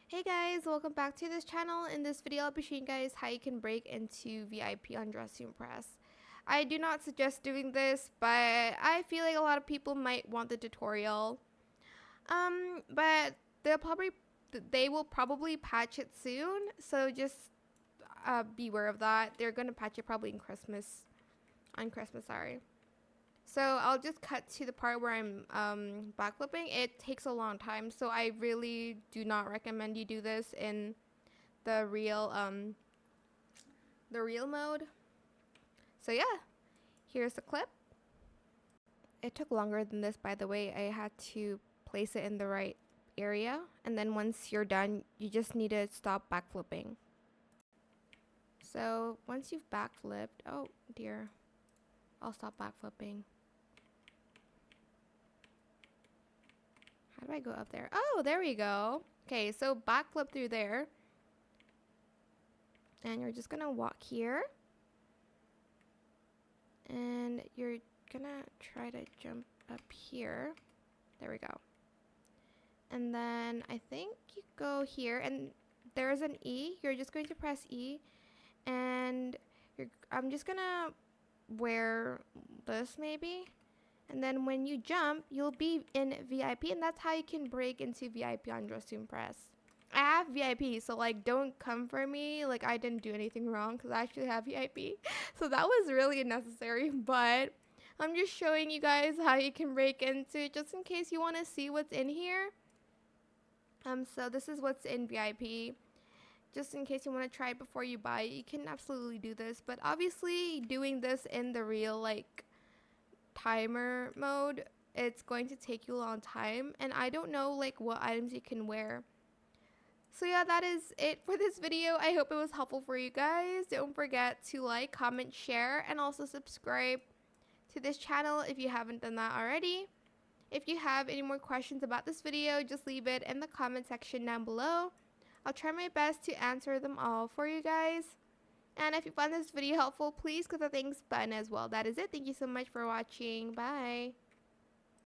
Hey guys, welcome back to this channel. In this video, I'll be showing you guys how you can break into VIP on Dress to Impress. I do not suggest doing this, but I feel like a lot of people might want the tutorial. But they will probably patch it soon, so just beware of that. They're gonna patch it probably on Christmas, sorry. So I'll just cut to the part where I'm backflipping. It takes a long time, so I really do not recommend you do this in the real mode. So yeah, here's the clip. It took longer than this, by the way. I had to place it in the right area, and then once you're done, you just need to stop backflipping. So once you've backflipped, oh dear, I'll stop backflipping. How do I go up there? Oh, there we go. Okay, so backflip through there. And you're just gonna walk here. And you're gonna try to jump up here. There we go. And then I think you go here and there's an E. You're just going to press E. And I'm just gonna wear this maybe. And then when you jump, you'll be in VIP, and that's how you can break into VIP on Dress to Impress. I have VIP, so like don't come for me like I didn't do anything wrong, because I actually have VIP. So that was really unnecessary, but I'm just showing you guys how you can break into it just in case you want to see what's in here. So this is what's in VIP. Just in case you want to try it before you buy it, you can absolutely do this, but obviously doing this in the real like timer mode, it's going to take you a long time, and I don't know like what items you can wear. So yeah, that is it for this video. I hope it was helpful for you guys. Don't forget to like, comment, share, and also subscribe to this channel if you haven't done that already. If you have any more questions about this video, just leave it in the comment section down below. I'll try my best to answer them all for you guys. And if you found this video helpful, please click the thanks button as well. That is it. Thank you so much for watching. Bye.